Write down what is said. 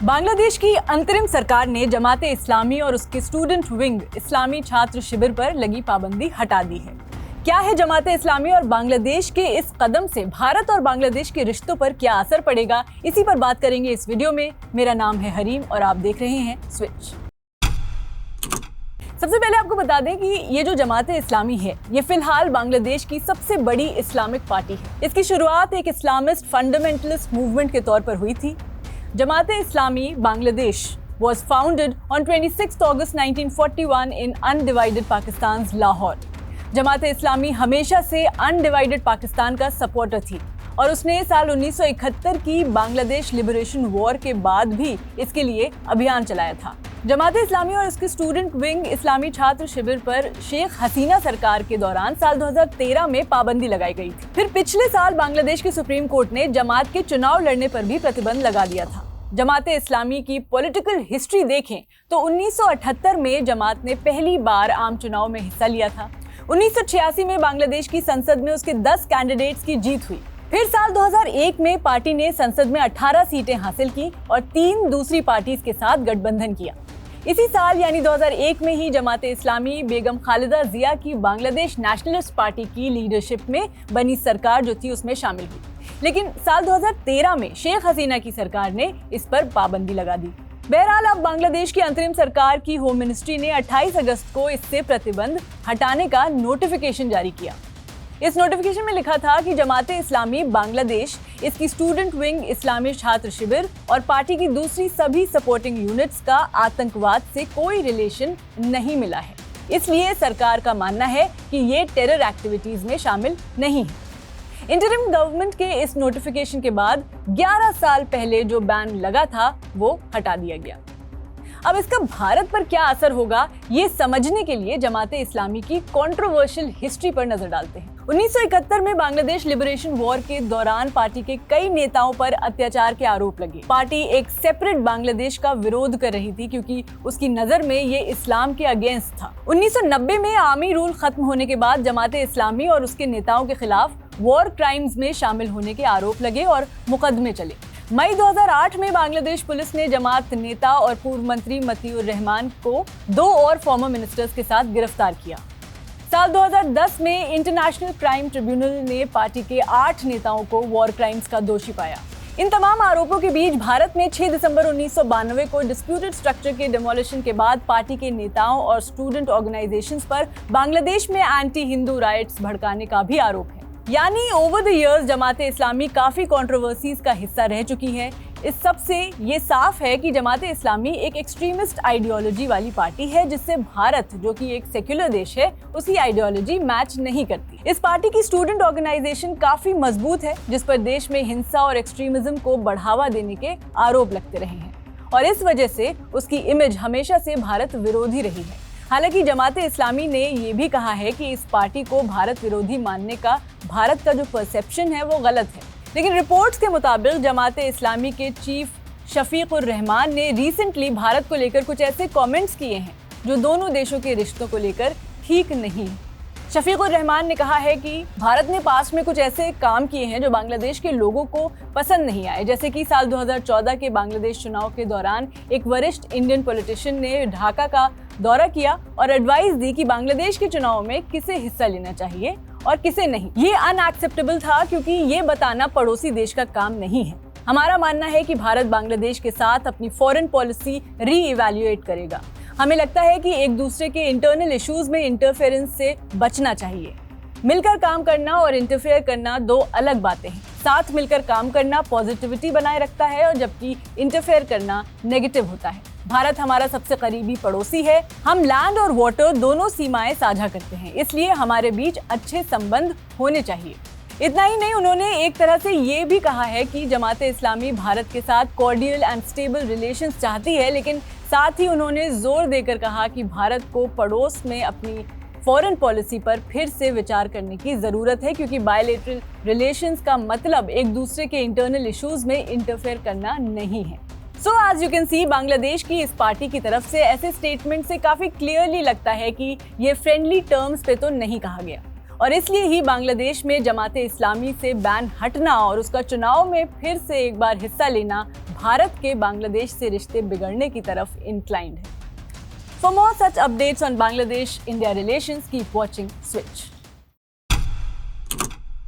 बांग्लादेश की अंतरिम सरकार ने जमाते इस्लामी और उसके स्टूडेंट विंग इस्लामी छात्र शिविर पर लगी पाबंदी हटा दी है। क्या है जमाते इस्लामी और बांग्लादेश के इस कदम से भारत और बांग्लादेश के रिश्तों पर क्या असर पड़ेगा, इसी पर बात करेंगे इस वीडियो में। मेरा नाम है हरीम और आप देख रहे हैं स्विच। सबसे पहले आपको बता दें कि ये जो जमाते इस्लामी है, ये फिलहाल बांग्लादेश की सबसे बड़ी इस्लामिक पार्टी है। इसकी शुरुआत एक इस्लामिस्ट फंडामेंटलिस्ट मूवमेंट के तौर पर हुई थी। जमाते इस्लामी Bangladesh was founded on 26 August 1941 in undivided Pakistan's Lahore। जमाते इस्लामी हमेशा से अनडिवाइडेड पाकिस्तान का सपोर्टर थी और उसने साल 1971 की बांग्लादेश लिबरेशन वॉर के बाद भी इसके लिए अभियान चलाया था। जमाते इस्लामी और उसके स्टूडेंट विंग इस्लामी छात्र शिविर पर शेख हसीना सरकार के दौरान साल 2013 में पाबंदी लगाई गई थी। फिर पिछले साल बांग्लादेश की सुप्रीम कोर्ट ने जमात के चुनाव लड़ने पर भी प्रतिबंध लगा दिया था। जमाते इस्लामी की पॉलिटिकल हिस्ट्री देखें तो 1978 में जमात ने पहली बार आम चुनाव में हिस्सा लिया था। 1986 में बांग्लादेश की संसद में उसके 10 कैंडिडेट्स की जीत हुई। फिर साल 2001 में पार्टी ने संसद में 18 सीटें हासिल की और 3 दूसरी पार्टीज के साथ गठबंधन किया। इसी साल यानी 2001 में ही जमाते इस्लामी बेगम खालिदा जिया की बांग्लादेश नेशनलिस्ट पार्टी की लीडरशिप में बनी सरकार जो थी उसमें शामिल हुई। लेकिन साल 2013 में शेख हसीना की सरकार ने इस पर पाबंदी लगा दी। बहरहाल अब बांग्लादेश की अंतरिम सरकार की होम मिनिस्ट्री ने 28 अगस्त को इससे प्रतिबंध हटाने का नोटिफिकेशन जारी किया। इस नोटिफिकेशन में लिखा था कि जमाते इस्लामी बांग्लादेश, इसकी स्टूडेंट विंग इस्लामी छात्र शिविर और पार्टी की दूसरी सभी सपोर्टिंग यूनिट्स का आतंकवाद से कोई रिलेशन नहीं मिला है। इसलिए सरकार का मानना है कि ये टेरर एक्टिविटीज में शामिल नहीं है। इंटरिम गवर्नमेंट के इस नोटिफिकेशन के बाद 11 साल पहले जो बैन लगा था वो हटा दिया गया। अब इसका भारत पर क्या असर होगा, ये समझने के लिए जमाते इस्लामी की कंट्रोवर्शियल हिस्ट्री पर नजर डालते हैं। 1971 में बांग्लादेश लिबरेशन वॉर के दौरान पार्टी के कई नेताओं पर अत्याचार के आरोप लगे। पार्टी एक सेपरेट बांग्लादेश का विरोध कर रही थी क्योंकि उसकी नजर में ये इस्लाम के अगेंस्ट था। 1990 में आर्मी रूल खत्म होने के बाद जमाते इस्लामी और उसके नेताओं के खिलाफ वॉर क्राइम्स में शामिल होने के आरोप लगे और मुकदमे चले। मई 2008 में बांग्लादेश पुलिस ने जमात नेता और पूर्व मंत्री मतीउर रहमान को 2 और फॉर्मर मिनिस्टर्स के साथ गिरफ्तार किया। साल 2010 में इंटरनेशनल क्राइम ट्रिब्यूनल ने पार्टी के 8 नेताओं को वॉर क्राइम्स का दोषी पाया। इन तमाम आरोपों के बीच भारत में 6 दिसंबर 1992 को डिस्प्यूटेड स्ट्रक्चर के डिमोलिशन के बाद पार्टी के नेताओं और स्टूडेंट ऑर्गेनाइजेशंस पर बांग्लादेश में एंटी हिंदू राइट्स भड़काने का भी आरोप है। यानी ओवर द इयर्स जमाते इस्लामी काफी कंट्रोवर्सीज का हिस्सा रह चुकी है। इस सब से ये साफ है कि जमाते इस्लामी एक एक्सट्रीमिस्ट आइडियोलॉजी वाली पार्टी है जिससे भारत, जो कि एक सेक्युलर देश है, उसकी आइडियोलॉजी मैच नहीं करती। इस पार्टी की स्टूडेंट ऑर्गेनाइजेशन काफी मजबूत है जिस पर देश में हिंसा और एक्सट्रीमिज्म को बढ़ावा देने के आरोप लगते रहे हैं और इस वजह से उसकी इमेज हमेशा से भारत विरोधी रही है। हालांकि जमाते इस्लामी ने ये भी कहा है कि इस पार्टी को भारत विरोधी मानने का भारत का जो परसेप्शन है वो गलत है। लेकिन रिपोर्ट्स के मुताबिक जमाते इस्लामी के चीफ शफीकुर रहमान ने रिसेंटली भारत को लेकर कुछ ऐसे कमेंट्स किए हैं जो दोनों देशों के रिश्तों को लेकर ठीक नहीं है। शफीकुर रहमान ने कहा है कि भारत ने पास्ट में कुछ ऐसे काम किए हैं जो बांग्लादेश के लोगों को पसंद नहीं आए, जैसे कि साल 2014 के बांग्लादेश चुनाव के दौरान एक वरिष्ठ इंडियन पॉलिटिशियन ने ढाका का दौरा किया और एडवाइस दी कि बांग्लादेश के चुनाव में किसे हिस्सा लेना चाहिए और किसे नहीं। ये अनएक्सेप्टेबल था क्योंकि ये बताना पड़ोसी देश का काम नहीं है। हमारा मानना है कि भारत बांग्लादेश के साथ अपनी फॉरेन पॉलिसी री-इवैल्यूएट करेगा। हमें लगता है कि एक दूसरे के इंटरनल इश्यूज में इंटरफेरेंस से बचना चाहिए। मिलकर काम करना और इंटरफेयर करना 2 अलग बातें हैं। साथ मिलकर काम करना पॉजिटिविटी बनाए रखता है और जबकि इंटरफेयर करना नेगेटिव होता है। भारत हमारा सबसे करीबी पड़ोसी है। हम लैंड और वाटर दोनों सीमाएं साझा करते हैं, इसलिए हमारे बीच अच्छे संबंध होने चाहिए। इतना ही नहीं, उन्होंने एक तरह से ये भी कहा है कि जमाते इस्लामी भारत के साथ कॉर्डियल एंड स्टेबल रिलेशंस चाहती है, लेकिन साथ ही उन्होंने जोर देकर कहा कि भारत को पड़ोस में अपनी फॉरेन पॉलिसी पर फिर से विचार करने की जरूरत है क्योंकि बायलैटरल रिलेशंस का मतलब एक दूसरे के इंटरनल इश्यूज में इंटरफेयर करना नहीं है। So as you can see, Bangladesh की इस पार्टी की तरफ से ऐसे स्टेटमेंट से काफी क्लियरली लगता है कि ये फ्रेंडली टर्म्स पे तो नहीं कहा गया और इसलिए ही बांग्लादेश में जमाते इस्लामी से बैन हटना और उसका चुनाव में फिर से एक बार हिस्सा लेना भारत के बांग्लादेश से रिश्ते बिगड़ने की तरफ इंक्लाइंड है। For more such updates on Bangladesh India relations keep watching switch.